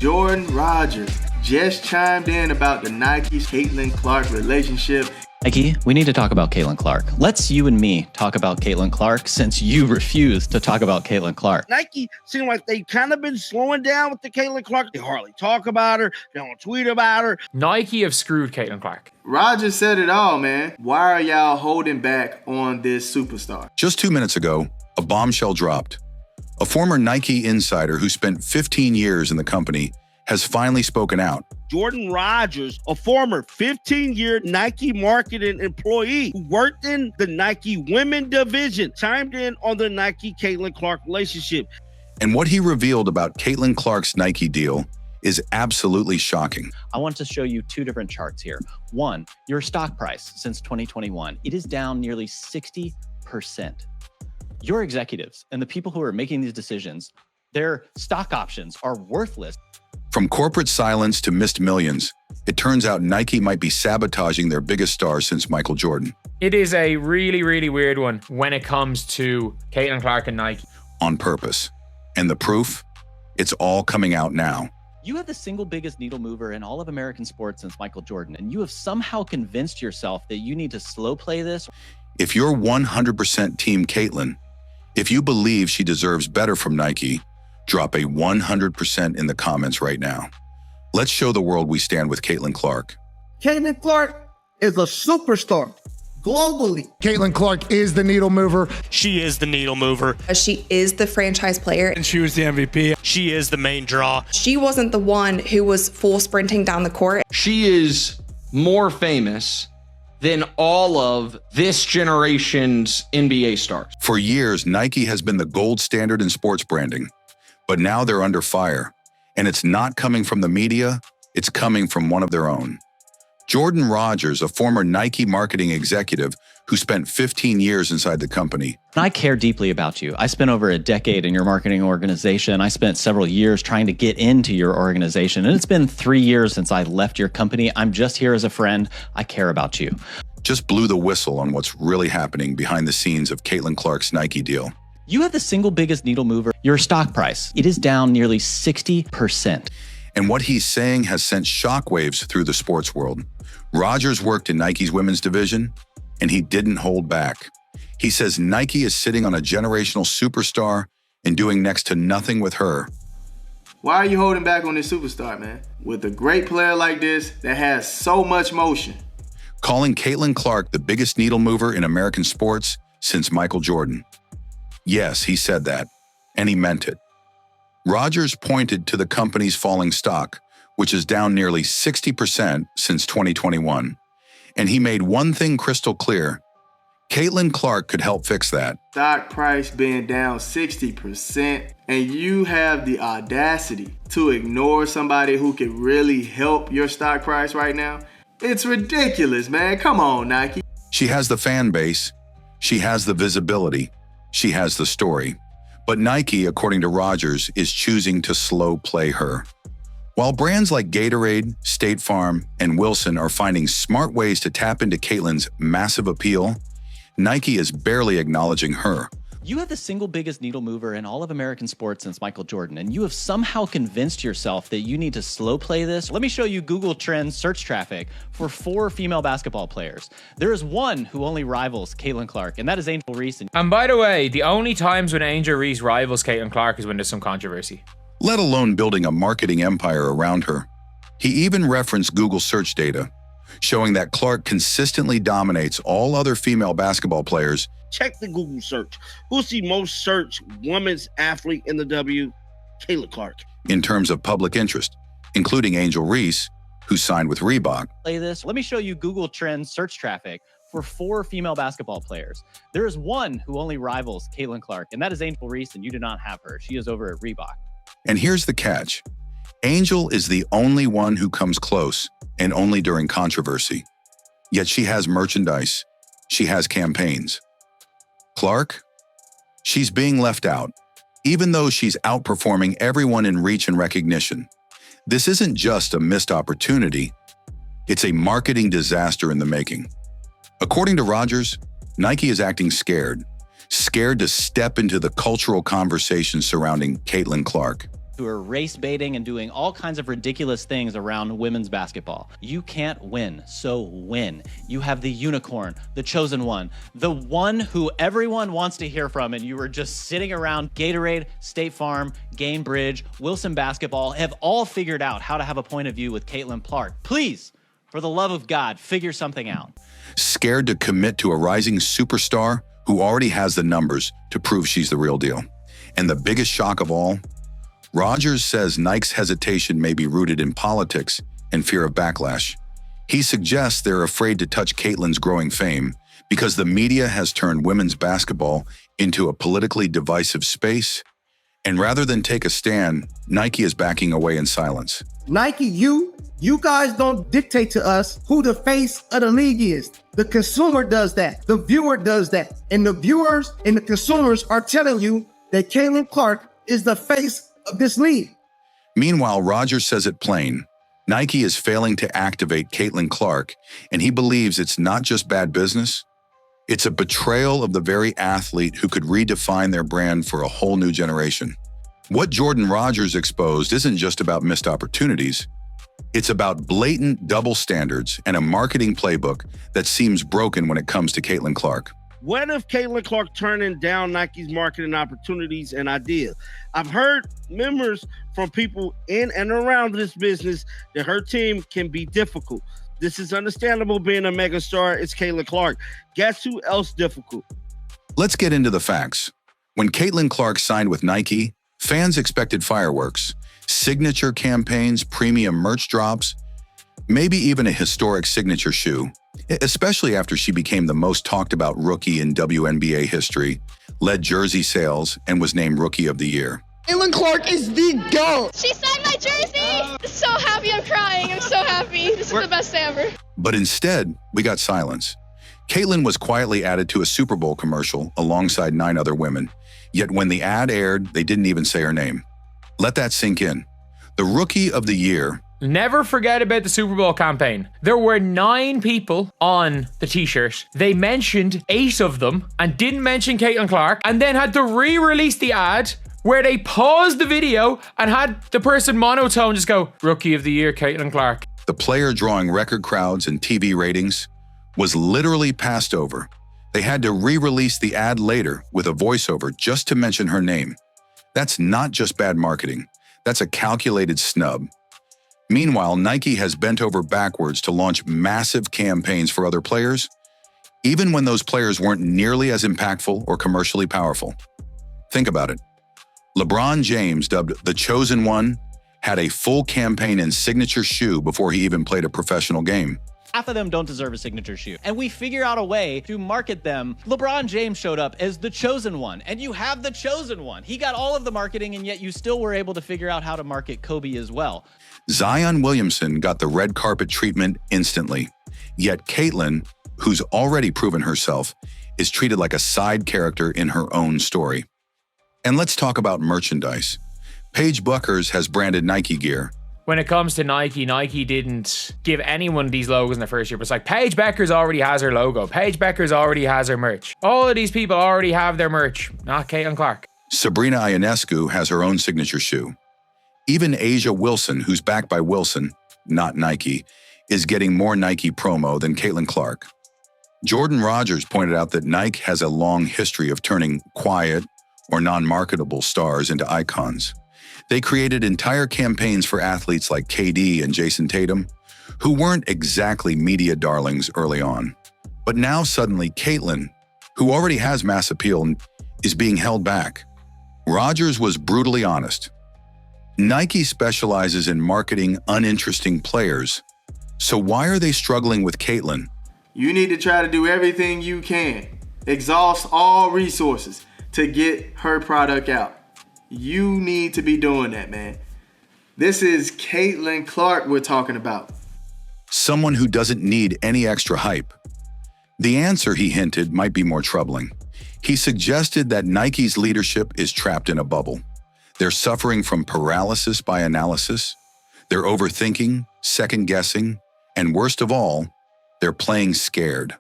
Jordan Rogers just chimed in about the Nike-Caitlin Clark relationship. Nike, we need to talk about Caitlin Clark. Let's you and me talk about Caitlin Clark since you refuse to talk about Caitlin Clark. Nike seem like they kind of been slowing down with the Caitlin Clark. They hardly talk about her. They don't tweet about her. Nike have screwed Caitlin Clark. Rogers said it all, man. Why are y'all holding back on this superstar? Just 2 minutes ago, a bombshell dropped. A former Nike insider who spent 15 years in the company has finally spoken out. Jordan Rogers, a former 15-year Nike marketing employee who worked in the Nike women division, chimed in on the Nike-Caitlin Clark relationship. And what he revealed about Caitlin Clark's Nike deal is absolutely shocking. I want to show you two different charts here. One, your stock price since 2021. It is down nearly 60%. Your executives and the people who are making these decisions, their stock options are worthless. From corporate silence to missed millions, it turns out Nike might be sabotaging their biggest star since Michael Jordan. It is a really, really weird one when it comes to Caitlin Clark and Nike. On purpose. And the proof? It's all coming out now. You have the single biggest needle mover in all of American sports since Michael Jordan, and you have somehow convinced yourself that you need to slow play this. If you're 100% Team Caitlin, if you believe she deserves better from Nike, drop a 100% in the comments right now. Let's show the world we stand with Caitlin Clark. Caitlin Clark is a superstar globally. Caitlin Clark is the needle mover. She is the needle mover. She is the franchise player. And she was the MVP. She is the main draw. She wasn't the one who was full sprinting down the court. She is more famous than all of this generation's NBA stars. For years, Nike has been the gold standard in sports branding. But now they're under fire, and it's not coming from the media, it's coming from one of their own. Jordan Rogers, a former Nike marketing executive who spent 15 years inside the company. I care deeply about you. I spent over a decade in your marketing organization. I spent several years trying to get into your organization, and it's been 3 years since I left your company. I'm just here as a friend. I care about you. Just blew the whistle on what's really happening behind the scenes of Caitlin Clark's Nike deal. You have the single biggest needle mover, your stock price. It is down nearly 60%. And what he's saying has sent shockwaves through the sports world. Rogers worked in Nike's women's division, and he didn't hold back. He says Nike is sitting on a generational superstar and doing next to nothing with her. Why are you holding back on this superstar, man? With a great player like this that has so much motion. Calling Caitlin Clark the biggest needle mover in American sports since Michael Jordan. Yes, he said that, and he meant it. Rogers pointed to the company's falling stock, which is down nearly 60% since 2021. And he made one thing crystal clear. Caitlin Clark could help fix that. Stock price being down 60%, and you have the audacity to ignore somebody who could really help your stock price right now? It's ridiculous, man. Come on, Nike. She has the fan base. She has the visibility. She has the story. But Nike, according to Rogers, is choosing to slow play her. While brands like Gatorade, State Farm, and Wilson are finding smart ways to tap into Caitlin's massive appeal, Nike is barely acknowledging her. You have the single biggest needle mover in all of American sports since Michael Jordan, and you have somehow convinced yourself that you need to slow play this. Let me show you Google Trends search traffic for 4 female basketball players. There is one who only rivals Caitlin Clark, and that is Angel Reese. And by the way, the only times when Angel Reese rivals Caitlin Clark is when there's some controversy. Let alone building a marketing empire around her. He even referenced Google search data, showing that Clark consistently dominates all other female basketball players. Check the Google search. Who's the most searched women's athlete in the W? Caitlin Clark. In terms of public interest, including Angel Reese, who signed with Reebok. Play this. Let me show you Google Trends search traffic for 4 female basketball players. There is one who only rivals Caitlin Clark, and that is Angel Reese, and you do not have her. She is over at Reebok. And here's the catch. Angel is the only one who comes close, and only during controversy. Yet she has merchandise. She has campaigns. Clark? She's being left out, even though she's outperforming everyone in reach and recognition. This isn't just a missed opportunity. It's a marketing disaster in the making. According to Rogers, Nike is acting scared to step into the cultural conversation surrounding Caitlin Clark. who are race baiting and doing all kinds of ridiculous things around women's basketball. You can't win, so win. You have the unicorn, the chosen one, the one who everyone wants to hear from, and you were just sitting around. Gatorade, State Farm, Gainbridge, Wilson Basketball have all figured out how to have a point of view with Caitlin Clark. Please, for the love of God, figure something out. Scared to commit to a rising superstar who already has the numbers to prove she's the real deal. And the biggest shock of all, Rogers says Nike's hesitation may be rooted in politics and fear of backlash. He suggests they're afraid to touch Caitlin's growing fame because the media has turned women's basketball into a politically divisive space, and rather than take a stand, Nike is backing away in silence. Nike, you guys don't dictate to us who the face of the league is. The consumer does that. The viewer does that. And the viewers and the consumers are telling you that Caitlin Clark is the face of this league. Meanwhile, Rogers says it plain. Nike is failing to activate Caitlin Clark, and he believes it's not just bad business. It's a betrayal of the very athlete who could redefine their brand for a whole new generation. What Jordan Rogers exposed isn't just about missed opportunities. It's about blatant double standards and a marketing playbook that seems broken when it comes to Caitlin Clark. What if Caitlin Clark turning down Nike's marketing opportunities and ideas? I've heard members from people in and around this business that her team can be difficult. This is understandable being a megastar. It's Caitlin Clark. Guess who else difficult? Let's get into the facts. When Caitlin Clark signed with Nike, fans expected fireworks, signature campaigns, premium merch drops, maybe even a historic signature shoe, especially after she became the most talked about rookie in WNBA history, led jersey sales, and was named Rookie of the Year. Caitlin Clark is the GOAT. She signed my jersey. So happy, I'm crying. I'm so happy. This is the best day ever. But instead, we got silence. Caitlin was quietly added to a Super Bowl commercial alongside 9 other women. Yet when the ad aired, they didn't even say her name. Let that sink in. The Rookie of the Year. Never forget about the Super Bowl campaign. There were 9 people on the t-shirt. They mentioned 8 of them and didn't mention Caitlin Clark, and then had to re-release the ad where they paused the video and had the person monotone just go, Rookie of the Year, Caitlin Clark. The player drawing record crowds and TV ratings was literally passed over. They had to re-release the ad later with a voiceover just to mention her name. That's not just bad marketing. That's a calculated snub. Meanwhile, Nike has bent over backwards to launch massive campaigns for other players, even when those players weren't nearly as impactful or commercially powerful. Think about it. LeBron James, dubbed the Chosen One, had a full campaign and signature shoe before he even played a professional game. Half of them don't deserve a signature shoe. And we figure out a way to market them. LeBron James showed up as the chosen one, and you have the chosen one. He got all of the marketing, and yet you still were able to figure out how to market Kobe as well. Zion Williamson got the red carpet treatment instantly. Yet Caitlin, who's already proven herself, is treated like a side character in her own story. And let's talk about merchandise. Paige Buckers has branded Nike gear. When it comes to Nike, Nike didn't give anyone these logos in the first year. But it's like, Paige Buckers already has her logo. Paige Buckers already has her merch. All of these people already have their merch, not Caitlin Clark. Sabrina Yianescu has her own signature shoe. Even Asia Wilson, who's backed by Wilson, not Nike, is getting more Nike promo than Caitlin Clark. Jordan Rogers pointed out that Nike has a long history of turning quiet or non-marketable stars into icons. They created entire campaigns for athletes like KD and Jason Tatum, who weren't exactly media darlings early on. But now suddenly Caitlin, who already has mass appeal, is being held back. Rogers was brutally honest. Nike specializes in marketing uninteresting players. So why are they struggling with Caitlin? You need to try to do everything you can. Exhaust all resources to get her product out. You need to be doing that, man. This is Caitlin Clark we're talking about. Someone who doesn't need any extra hype. The answer, he hinted, might be more troubling. He suggested that Nike's leadership is trapped in a bubble. They're suffering from paralysis by analysis. They're overthinking, second-guessing, and worst of all, they're playing scared.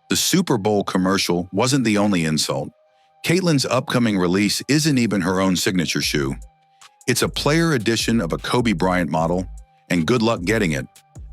The Super Bowl commercial wasn't the only insult. Caitlin's upcoming release isn't even her own signature shoe. It's a player edition of a Kobe Bryant model, and good luck getting it.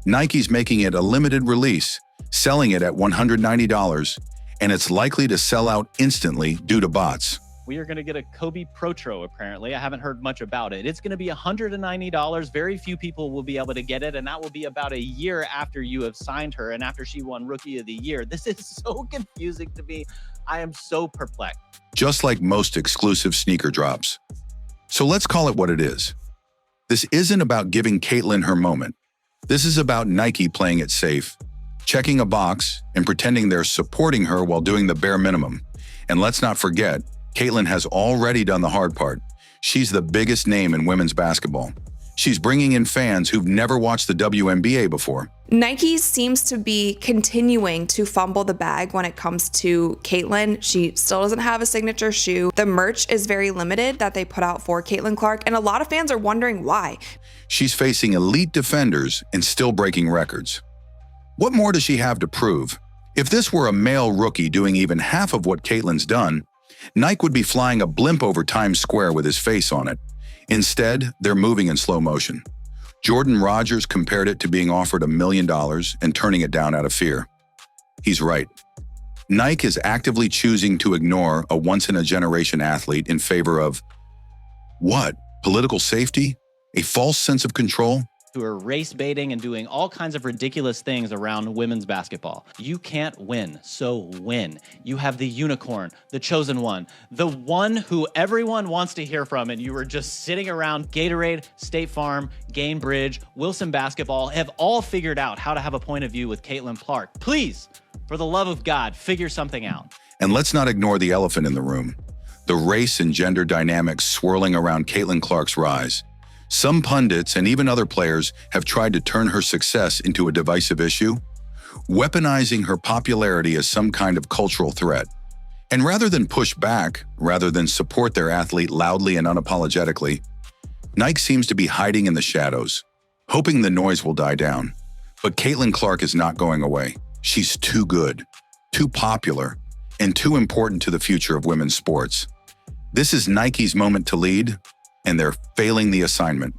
Nike's making it a limited release, selling it at $190, and it's likely to sell out instantly due to bots. We are going to get a Kobe Protro, apparently. I haven't heard much about it. It's going to be $190. Very few people will be able to get it, and that will be about a year after you have signed her and after she won Rookie of the Year. This is so confusing to me. I am so perplexed. Just like most exclusive sneaker drops. So let's call it what it is. This isn't about giving Caitlin her moment. This is about Nike playing it safe, checking a box, and pretending they're supporting her while doing the bare minimum. And let's not forget, Caitlin has already done the hard part. She's the biggest name in women's basketball. She's bringing in fans who've never watched the WNBA before. Nike seems to be continuing to fumble the bag when it comes to Caitlin. She still doesn't have a signature shoe. The merch is very limited that they put out for Caitlin Clark, and a lot of fans are wondering why. She's facing elite defenders and still breaking records. What more does she have to prove? If this were a male rookie doing even half of what Caitlin's done, Nike would be flying a blimp over Times Square with his face on it. Instead, they're moving in slow motion. Jordan Rogers compared it to being offered $1 million and turning it down out of fear. He's right. Nike is actively choosing to ignore a once-in-a-generation athlete in favor of what? Political safety? A false sense of control? Who are race baiting and doing all kinds of ridiculous things around women's basketball. You can't win, so win. You have the unicorn, the chosen one, the one who everyone wants to hear from, and you were just sitting around. Gatorade, State Farm, Gainbridge, Wilson Basketball have all figured out how to have a point of view with Caitlin Clark. Please, for the love of God, figure something out. And let's not ignore the elephant in the room, the race and gender dynamics swirling around Caitlin Clark's rise. Some pundits and even other players have tried to turn her success into a divisive issue, weaponizing her popularity as some kind of cultural threat. And rather than push back, rather than support their athlete loudly and unapologetically, Nike seems to be hiding in the shadows, hoping the noise will die down. But Caitlin Clark is not going away. She's too good, too popular, and too important to the future of women's sports. This is Nike's moment to lead, and they're failing the assignment.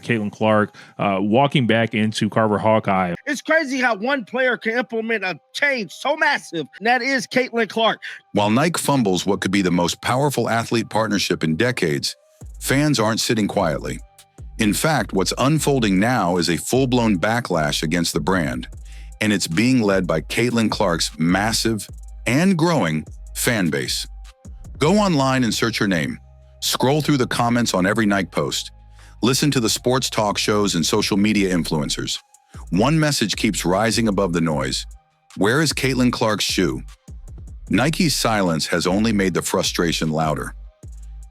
Caitlin Clark walking back into Carver Hawkeye. It's crazy how one player can implement a change so massive, and that is Caitlin Clark. While Nike fumbles what could be the most powerful athlete partnership in decades, fans aren't sitting quietly. In fact, what's unfolding now is a full-blown backlash against the brand, and it's being led by Caitlin Clark's massive and growing fan base. Go online and search her name. Scroll through the comments on every Nike post. Listen to the sports talk shows and social media influencers. One message keeps rising above the noise. Where is Caitlin Clark's shoe? Nike's silence has only made the frustration louder.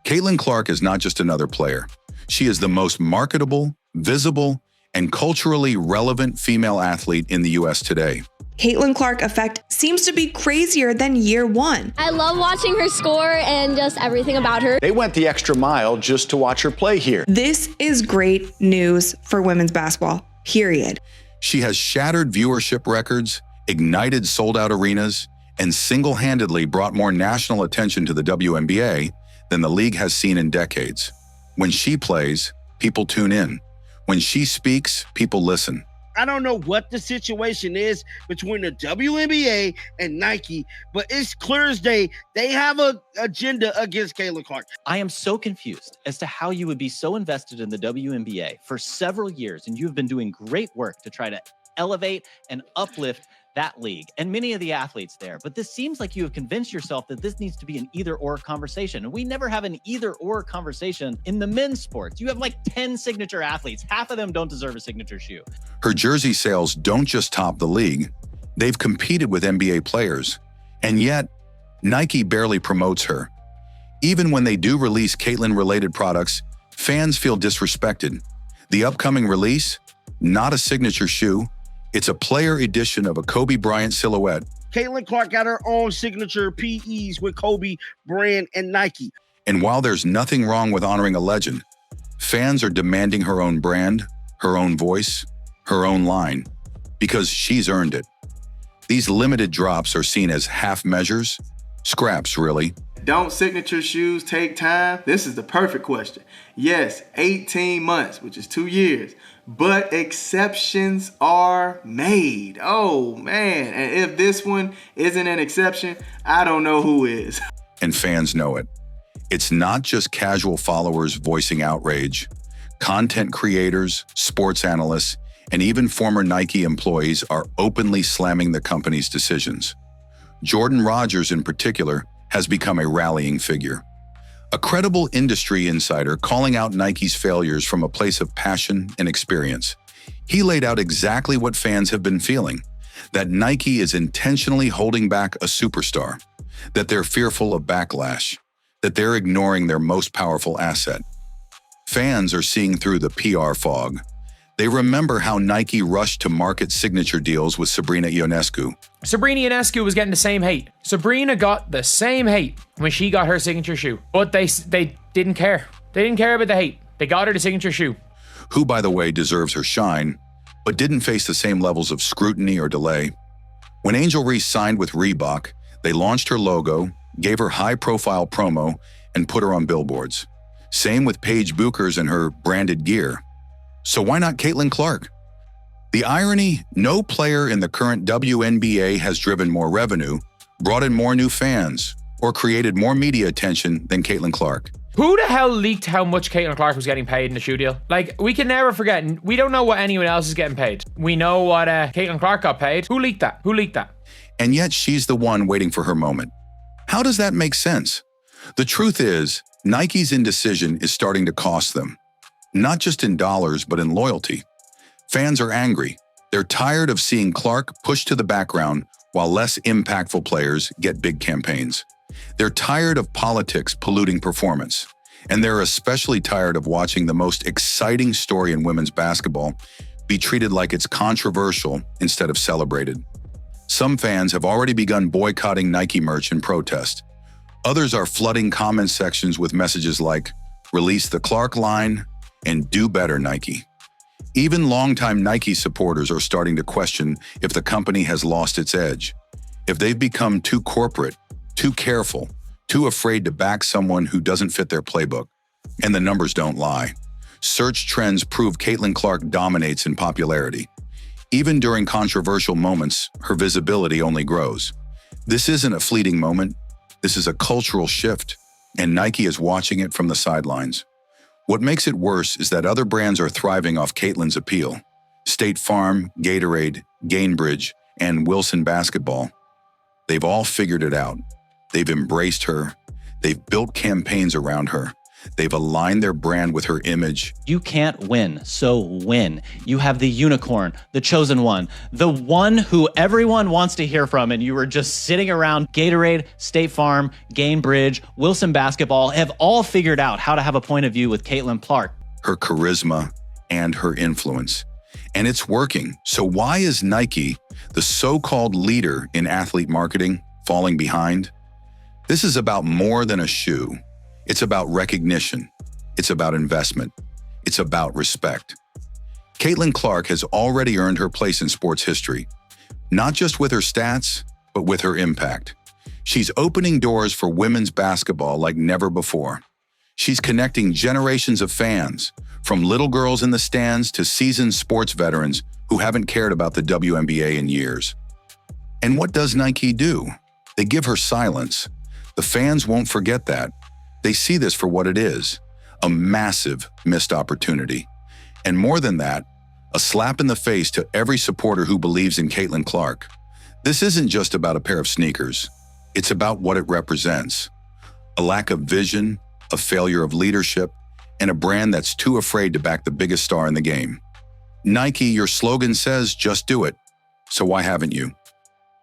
Caitlin Clark is not just another player. She is the most marketable, visible, and culturally relevant female athlete in the U.S. today. Caitlin Clark effect seems to be crazier than year one. I love watching her score and just everything about her. They went the extra mile just to watch her play here. This is great news for women's basketball, period. She has shattered viewership records, ignited sold-out arenas, and single-handedly brought more national attention to the WNBA than the league has seen in decades. When she plays, people tune in. When she speaks, people listen. I don't know what the situation is between the WNBA and Nike, but it's clear as day they have an agenda against Caitlin Clark. I am so confused as to how you would be so invested in the WNBA for several years, and you have been doing great work to try to elevate and uplift that league and many of the athletes there. But this seems like you have convinced yourself that this needs to be an either-or conversation. And we never have an either-or conversation in the men's sports. You have like 10 signature athletes. Half of them don't deserve a signature shoe. Her jersey sales don't just top the league. They've competed with NBA players. And yet, Nike barely promotes her. Even when they do release Caitlin-related products, fans feel disrespected. The upcoming release? Not a signature shoe. It's a player edition of a Kobe Bryant silhouette. Caitlin Clark got her own signature PEs with Kobe, brand, and Nike. And while there's nothing wrong with honoring a legend, fans are demanding her own brand, her own voice, her own line, because she's earned it. These limited drops are seen as half measures, scraps really. Don't signature shoes take time? This is the perfect question. Yes, 18 months, which is 2 years, but exceptions are made. Oh man, and if this one isn't an exception, I don't know who is. And fans know it. It's not just casual followers voicing outrage. Content creators, sports analysts, and even former Nike employees are openly slamming the company's decisions. Jordan Rodgers, in particular, has become a rallying figure. A credible industry insider calling out Nike's failures from a place of passion and experience. He laid out exactly what fans have been feeling, that Nike is intentionally holding back a superstar, that they're fearful of backlash, that they're ignoring their most powerful asset. Fans are seeing through the PR fog. They remember how Nike rushed to market signature deals with Sabrina Yianescu. Sabrina Yianescu was getting the same hate. Sabrina got the same hate when she got her signature shoe. But they didn't care. They didn't care about the hate. They got her the signature shoe. Who, by the way, deserves her shine, but didn't face the same levels of scrutiny or delay. When Angel Reese signed with Reebok, they launched her logo, gave her high-profile promo, and put her on billboards. Same with Paige Buchers and her branded gear. So why not Caitlin Clark? The irony, no player in the current WNBA has driven more revenue, brought in more new fans, or created more media attention than Caitlin Clark. Who the hell leaked how much Caitlin Clark was getting paid in the shoe deal? Like, we can never forget. We don't know what anyone else is getting paid. We know what Caitlin Clark got paid. Who leaked that? Who leaked that? And yet she's the one waiting for her moment. How does that make sense? The truth is, Nike's indecision is starting to cost them. Not just in dollars, but in loyalty. Fans are angry. They're tired of seeing Clark pushed to the background while less impactful players get big campaigns. They're tired of politics polluting performance. And they're especially tired of watching the most exciting story in women's basketball be treated like it's controversial instead of celebrated. Some fans have already begun boycotting Nike merch in protest. Others are flooding comment sections with messages like, "Release the Clark line," and "Do better, Nike." Even longtime Nike supporters are starting to question if the company has lost its edge, if they've become too corporate, too careful, too afraid to back someone who doesn't fit their playbook. And the numbers don't lie. Search trends prove Caitlin Clark dominates in popularity. Even during controversial moments, her visibility only grows. This isn't a fleeting moment. This is a cultural shift, and Nike is watching it from the sidelines. What makes it worse is that other brands are thriving off Caitlin's appeal. State Farm, Gatorade, Gainbridge, and Wilson Basketball. They've all figured it out. They've embraced her. They've built campaigns around her. They've aligned their brand with her image. You can't win, so win. You have the unicorn, the chosen one, the one who everyone wants to hear from, and you were just sitting around. Gatorade, State Farm, Gainbridge, Wilson Basketball have all figured out how to have a point of view with Caitlin Clark. Her charisma and her influence. And it's working. So why is Nike, the so-called leader in athlete marketing, falling behind? This is about more than a shoe. It's about recognition. It's about investment. It's about respect. Caitlin Clark has already earned her place in sports history, not just with her stats, but with her impact. She's opening doors for women's basketball like never before. She's connecting generations of fans, from little girls in the stands to seasoned sports veterans who haven't cared about the WNBA in years. And what does Nike do? They give her silence. The fans won't forget that. They see this for what it is, a massive missed opportunity. And more than that, a slap in the face to every supporter who believes in Caitlin Clark. This isn't just about a pair of sneakers. It's about what it represents. A lack of vision, a failure of leadership, and a brand that's too afraid to back the biggest star in the game. Nike, your slogan says, just do it. So why haven't you?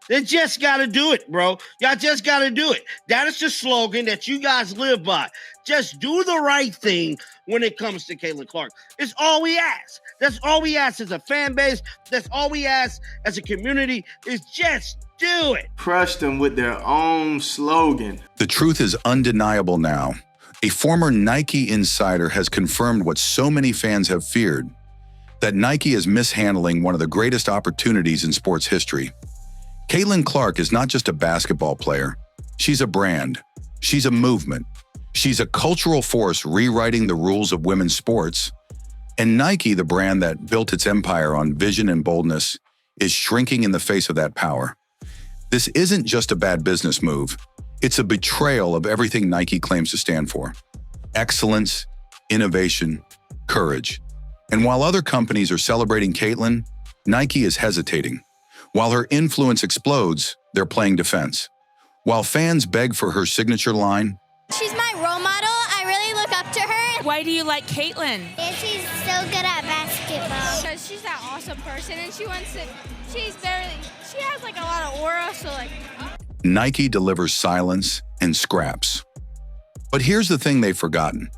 They just got to do it, bro. Y'all just got to do it. That is the slogan that you guys live by. Just do the right thing when it comes to Caitlin Clark. It's all we ask. That's all we ask as a fan base. That's all we ask as a community is just do it. Crush them with their own slogan. The truth is undeniable now. A former Nike insider has confirmed what so many fans have feared, that Nike is mishandling one of the greatest opportunities in sports history. Caitlin Clark is not just a basketball player. She's a brand, She's a movement. She's a cultural force rewriting the rules of women's sports. And Nike, the brand that built its empire on vision and boldness, is shrinking in the face of that power. This isn't just a bad business move. It's a betrayal of everything Nike claims to stand for. Excellence, innovation, courage. And while other companies are celebrating Caitlin, Nike is hesitating. While her influence explodes, they're playing defense. While fans beg for her signature line, "She's my role model. I really look up to her." Why do you like Caitlin? And she's so good at basketball. Because she's that awesome person and she has like a lot of aura, so like. Nike delivers silence and scraps. But here's the thing they've forgotten.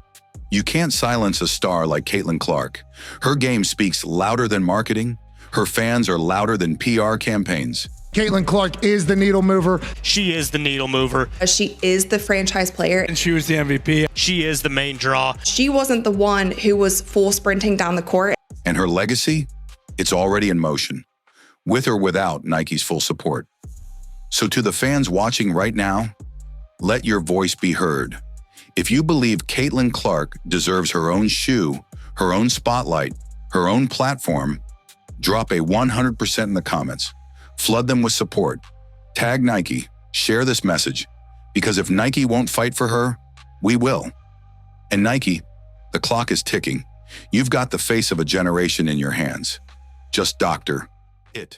You can't silence a star like Caitlin Clark. Her game speaks louder than marketing. Her fans are louder than PR campaigns. Caitlin Clark is the needle mover. She is the needle mover. She is the franchise player. And she was the MVP. She is the main draw. She wasn't the one who was full sprinting down the court. And her legacy? It's already in motion, with or without Nike's full support. So to the fans watching right now, let your voice be heard. If you believe Caitlin Clark deserves her own shoe, her own spotlight, her own platform, drop a 100% in the comments. Flood them with support. Tag Nike. Share this message. Because if Nike won't fight for her, we will. And Nike, the clock is ticking. You've got the face of a generation in your hands. Just doctor it.